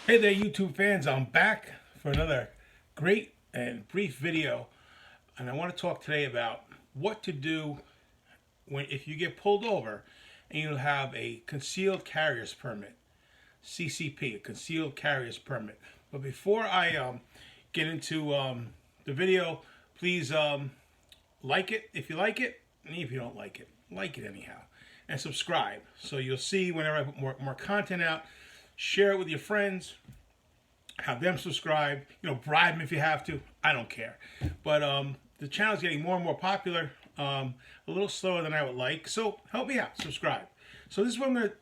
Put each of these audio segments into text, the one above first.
Hey there, YouTube fans. I'm back for another great and brief video, and I want to talk today about what to do when if you get pulled over and you have a concealed carrier's permit, CCP, a concealed carrier's permit. But before I get into the video, please like it if you like it, and if you don't like it anyhow, and subscribe so you'll see whenever I put more content out. Share it with your friends, have them subscribe, bribe them if you have to. I don't care. But the channel is getting more and more popular, a little slower than I would like. So help me out, subscribe. So this is what I'm going to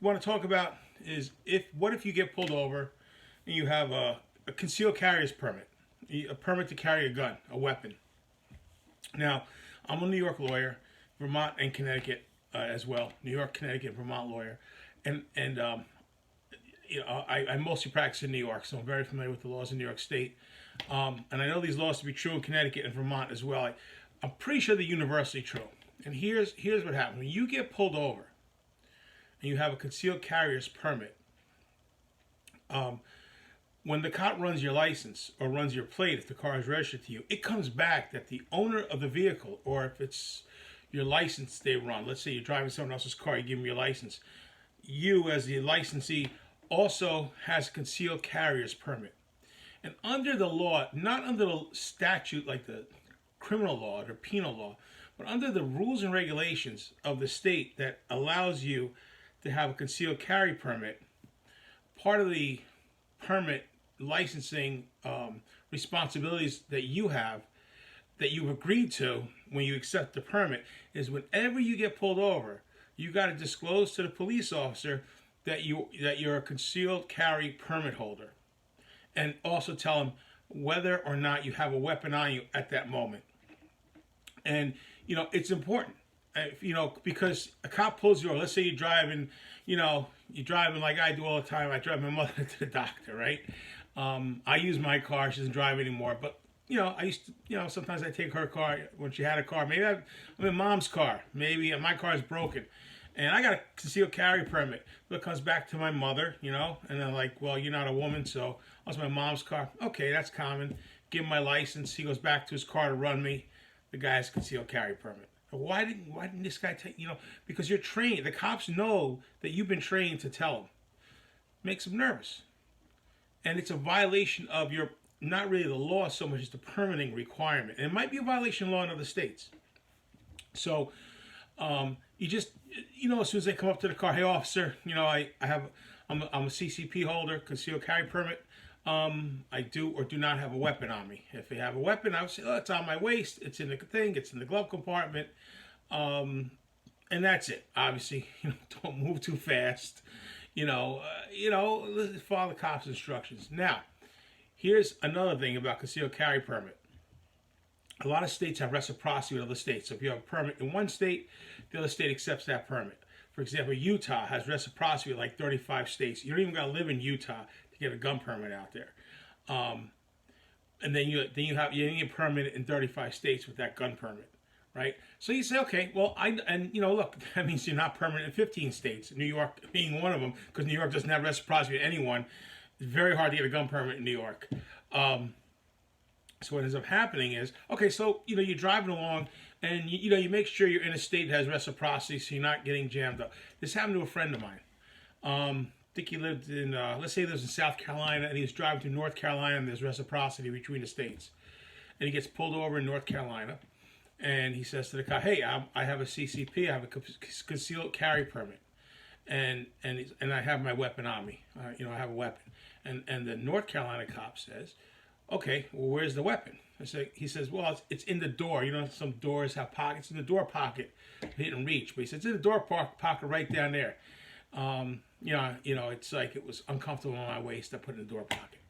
want to talk about is what if you get pulled over and you have a concealed carrier's permit, a permit to carry a gun, a weapon. Now, I'm a New York lawyer, Vermont and Connecticut as well. New York, Connecticut, Vermont lawyer. And I mostly practice in New York, so I'm very familiar with the laws in New York State. And I know these laws to be true in Connecticut and Vermont as well. I'm pretty sure they're universally true. And here's what happens. When you get pulled over and you have a concealed carrier's permit, when the cop runs your license or runs your plate, if the car is registered to you, it comes back that the owner of the vehicle, or if it's your license they run, let's say you're driving someone else's car, you give them your license, you as the licensee also has a concealed carrier's permit. And under the law, not under the statute like the criminal law or penal law, but under the rules and regulations of the state that allows you to have a concealed carry permit, part of the permit licensing responsibilities that you have, that you've agreed to when you accept the permit, is whenever you get pulled over, you got to disclose to the police officer that you're a concealed carry permit holder, and also tell them whether or not you have a weapon on you at that moment. And it's important, because a cop pulls you over. Let's say you're driving, you're driving like I do all the time. I drive my mother to the doctor, right? I use my car. She doesn't drive anymore, but I used to, sometimes I take her car when she had a car. Maybe I'm in mom's car. Maybe my car is broken. And I got a concealed carry permit. But it comes back to my mother, and then like, well, you're not a woman, so that's my mom's car. Okay, that's common. Give him my license. He goes back to his car to run me. The guy has a concealed carry permit. Why didn't this guy take, because you're trained. The cops know that you've been trained to tell them. Makes them nervous. And it's a violation of your, not really the law so much as the permitting requirement. And it might be a violation of law in other states. So you just, as soon as they come up to the car, hey officer, I'm a CCP holder, concealed carry permit. I do or do not have a weapon on me. If they have a weapon, I would say, oh, it's on my waist, it's in the thing, it's in the glove compartment, and that's it. Obviously, don't move too fast. Follow the cops' instructions. Now, here's another thing about concealed carry permit. A lot of states have reciprocity with other states. So if you have a permit in one state, the other state accepts that permit. For example, Utah has reciprocity with like 35 states. You don't even got to live in Utah to get a gun permit out there. And then you need a permit in 35 states with that gun permit, right? So you say, okay, well, look, that means you're not permanent in 15 states, New York being one of them, because New York doesn't have reciprocity with anyone. It's very hard to get a gun permit in New York. So what ends up happening is, okay, so you're driving along, and you make sure you're in a state that has reciprocity, so you're not getting jammed up. This happened to a friend of mine. I think he lived in, let's say he lives in South Carolina, and he was driving to North Carolina, and there's reciprocity between the states. And he gets pulled over in North Carolina, and he says to the cop, hey, I have a CCP, I have a concealed carry permit, and I have my weapon on me. I have a weapon. And the North Carolina cop says, okay, well, where's the weapon? He says, well, it's in the door. Some doors have pockets. In the door pocket, he didn't reach, but he said, it's in the door pocket right down there. It's like it was uncomfortable on my waist. I put it in the door pocket.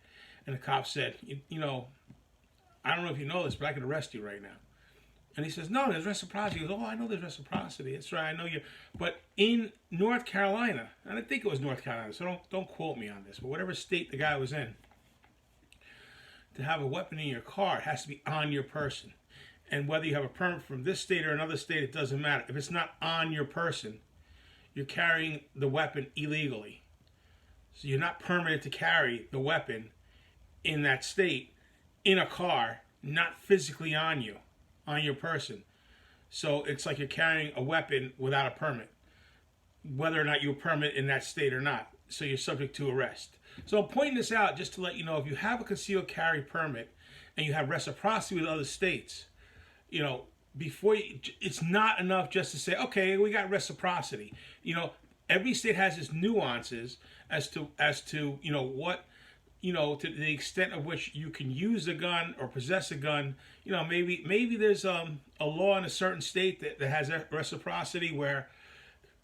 And the cop said, I don't know if you know this, but I could arrest you right now. And he says, no, there's reciprocity. He goes, oh, I know there's reciprocity. That's right, I know you. But in North Carolina, and I think it was North Carolina, so don't quote me on this, but whatever state the guy was in, to have a weapon in your car, it has to be on your person. And whether you have a permit from this state or another state, it doesn't matter. If it's not on your person, you're carrying the weapon illegally. So you're not permitted to carry the weapon in that state in a car, not physically on you, on your person. So it's like you're carrying a weapon without a permit, whether or not you have a permit in that state or not. So you're subject to arrest. So I'm pointing this out just to let you know, if you have a concealed carry permit and you have reciprocity with other states, you know, before you, it's not enough just to say, okay, we got reciprocity. You know, every state has its nuances as to you know what, you know, to the extent of which you can use a gun or possess a gun. You know, maybe there's a law in a certain state that has reciprocity, where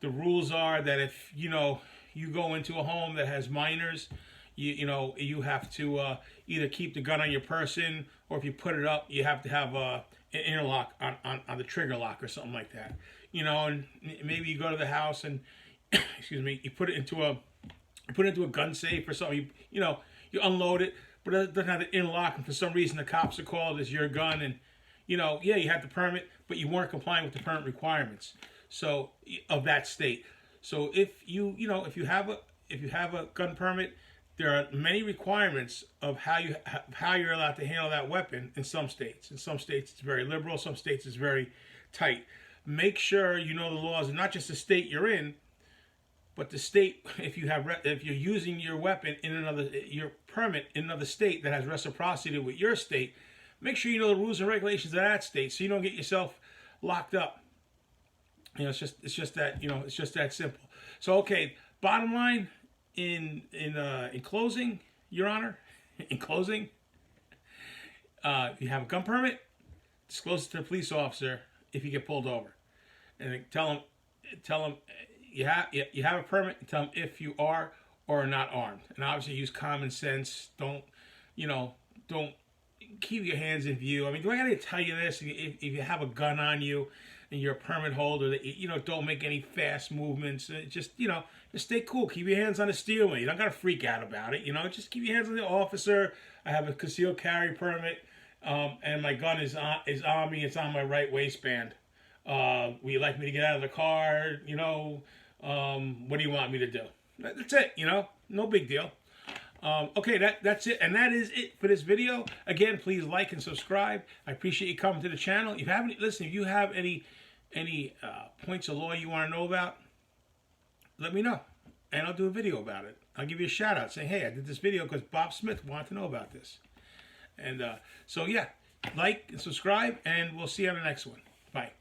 the rules are that if, you know, you go into a home that has minors, you know, you have to either keep the gun on your person, or if you put it up, you have to have an interlock on the trigger lock or something like that. You know, and maybe you go to the house and excuse me, you put it into a gun safe or something. You know, you unload it, but it doesn't have the interlock, and for some reason the cops are called, it's your gun, and you know, yeah, you had the permit, but you weren't complying with the permit requirements, so of that state. So if you have a gun permit, there are many requirements of how you're allowed to handle that weapon in some states. In some states it's very liberal, some states it's very tight. Make sure you know the laws, and not just the state you're in, but the state, if you're using your weapon in your permit in another state that has reciprocity with your state, make sure you know the rules and regulations of that state, so you don't get yourself locked up. You know, it's just that, you know, it's just that simple. So okay, bottom line, in closing, Your Honor, in closing, if you have a gun permit, disclose it to the police officer if you get pulled over, and tell them you have a permit, and tell them if you are or are not armed. And obviously use common sense. Don't keep your hands in view. I mean, do I gotta tell you this? If you have a gun on you and you're a permit holder, that you know, don't make any fast movements. Just stay cool. Keep your hands on the steering wheel. You don't gotta freak out about it. You know, just keep your hands on the officer. I have a concealed carry permit, and my gun is on me. It's on my right waistband. Would you like me to get out of the car? You know, what do you want me to do? That's it. You know, no big deal. Okay, that's it, and that is it for this video. Again, please like and subscribe. I appreciate you coming to the channel. If you have any points of law you want to know about, let me know, and I'll do a video about it. I'll give you a shout out saying, hey, I did this video because Bob Smith wanted to know about this. And so yeah, like and subscribe, and we'll see you on the next one. Bye.